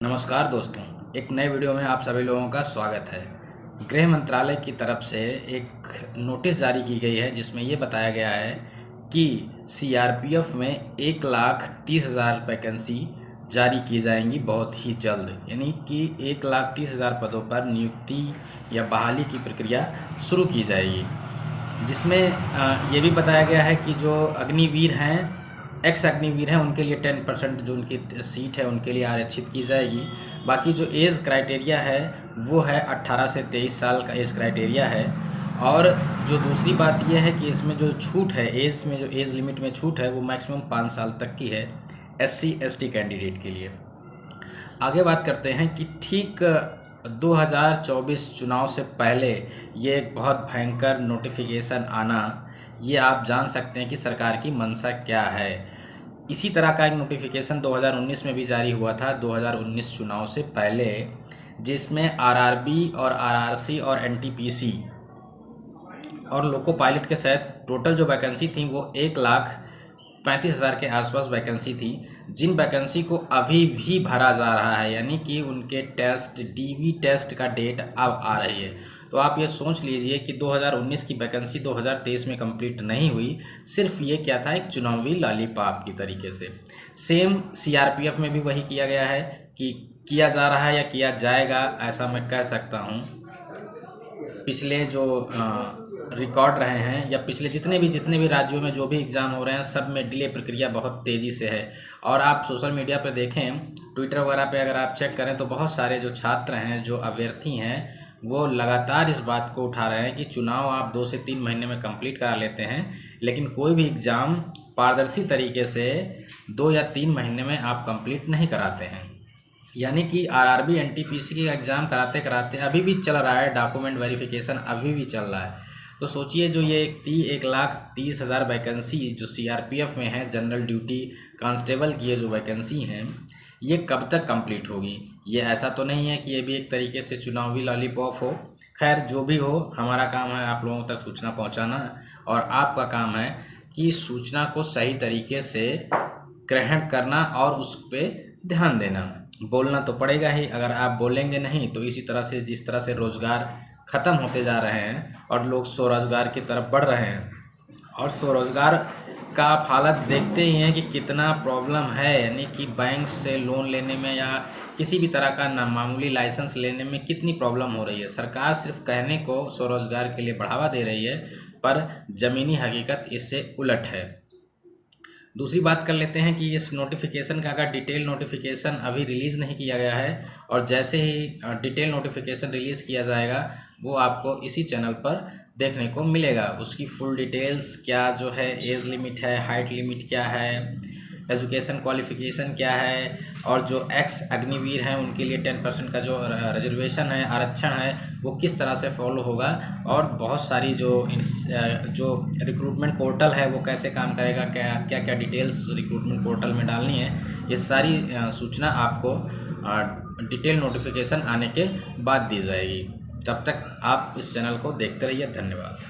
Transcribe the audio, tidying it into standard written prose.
नमस्कार दोस्तों, एक नए वीडियो में आप सभी लोगों का स्वागत है। गृह मंत्रालय की तरफ से एक नोटिस जारी की गई है जिसमें ये बताया गया है कि सीआरपीएफ में 1,30,000 वैकेंसी जारी की जाएंगी बहुत ही जल्द। यानी कि 1,30,000 पदों पर नियुक्ति या बहाली की प्रक्रिया शुरू की जाएगी, जिसमें ये भी बताया गया है कि जो अग्निवीर हैं, एक्स अग्निवीर हैं, उनके लिए 10% जो उनकी सीट है उनके लिए आरक्षित की जाएगी। बाकी जो एज क्राइटेरिया है वो है 18 से 23 साल का एज क्राइटेरिया है। और जो दूसरी बात यह है कि इसमें जो छूट है, एज में जो एज लिमिट में छूट है वो मैक्सिमम 5 साल तक की है SC/ST कैंडिडेट के लिए। आगे बात करते हैं कि ठीक 2024 चुनाव से पहले ये एक बहुत भयंकर नोटिफिकेशन आना, ये आप जान सकते हैं कि सरकार की मंशा क्या है। इसी तरह का एक नोटिफिकेशन 2019 में भी जारी हुआ था, 2019 चुनाव से पहले, जिसमें आरआरबी और आरआरसी और एनटीपीसी और लोको पायलट के साथ टोटल जो वैकेंसी थी वो 1,35,000 के आसपास वैकेंसी थी, जिन वैकेंसी को अभी भी भरा जा रहा है। यानी कि उनके टेस्ट, डीवी टेस्ट का डेट अब आ रही है। तो आप ये सोच लीजिए कि 2019 की वैकेंसी 2023 में कंप्लीट नहीं हुई। सिर्फ ये क्या था, एक चुनावी लॉलीपॉप की तरीके से। सेम सीआरपीएफ में भी वही किया गया है कि किया जा रहा है या किया जाएगा, ऐसा मैं कह सकता हूँ। पिछले जो रिकॉर्ड रहे हैं या पिछले जितने भी राज्यों में जो भी एग्ज़ाम हो रहे हैं, सब में डिले प्रक्रिया बहुत तेज़ी से है। और आप सोशल मीडिया पे देखें, ट्विटर वगैरह पे अगर आप चेक करें तो बहुत सारे जो छात्र हैं, जो अभ्यर्थी हैं, वो लगातार इस बात को उठा रहे हैं कि चुनाव आप 2 से 3 महीने में कंप्लीट करा लेते हैं, लेकिन कोई भी एग्ज़ाम पारदर्शी तरीके से 2 या 3 महीने में आप कंप्लीट नहीं कराते हैं। यानी कि आरआरबी एनटीपीसी का एग्ज़ाम कराते कराते अभी भी चल रहा है, डॉक्यूमेंट वेरिफिकेशन अभी भी चल रहा है। तो सोचिए, जो ये 1,30,000 वैकेंसी जो सीआरपीएफ में है, जनरल ड्यूटी कांस्टेबल की ये जो वैकेंसी हैं, ये कब तक कंप्लीट होगी। ये ऐसा तो नहीं है कि ये भी एक तरीके से चुनावी लॉलीपॉप हो। खैर, जो भी हो, हमारा काम है आप लोगों तक सूचना पहुंचाना, और आपका काम है कि सूचना को सही तरीके से ग्रहण करना और उस पर ध्यान देना। बोलना तो पड़ेगा ही, अगर आप बोलेंगे नहीं तो इसी तरह से, जिस तरह से रोज़गार ख़त्म होते जा रहे हैं और लोग स्वरोज़गार की तरफ बढ़ रहे हैं, और स्वरोज़गार का आप हालत देखते ही हैं कि कितना प्रॉब्लम है। यानी कि बैंक से लोन लेने में या किसी भी तरह का नामामूली लाइसेंस लेने में कितनी प्रॉब्लम हो रही है। सरकार सिर्फ कहने को स्वरोज़गार के लिए बढ़ावा दे रही है, पर ज़मीनी हकीकत इससे उलट है। दूसरी बात कर लेते हैं कि इस नोटिफिकेशन का अगर डिटेल नोटिफिकेशन अभी रिलीज़ नहीं किया गया है, और जैसे ही डिटेल नोटिफिकेशन रिलीज़ किया जाएगा वो आपको इसी चैनल पर देखने को मिलेगा। उसकी फुल डिटेल्स, क्या जो है एज लिमिट है, हाइट लिमिट क्या है, एजुकेशन क्वालिफ़िकेशन क्या है, और जो एक्स अग्निवीर हैं उनके लिए 10% का जो रिजर्वेशन है, आरक्षण है, वो किस तरह से फॉलो होगा, और बहुत सारी जो रिक्रूटमेंट पोर्टल है वो कैसे काम करेगा, क्या क्या डिटेल्स रिक्रूटमेंट पोर्टल में डालनी है, ये सारी सूचना आपको डिटेल नोटिफिकेशन आने के बाद दी जाएगी। तब तक आप इस चैनल को देखते रहिए। धन्यवाद।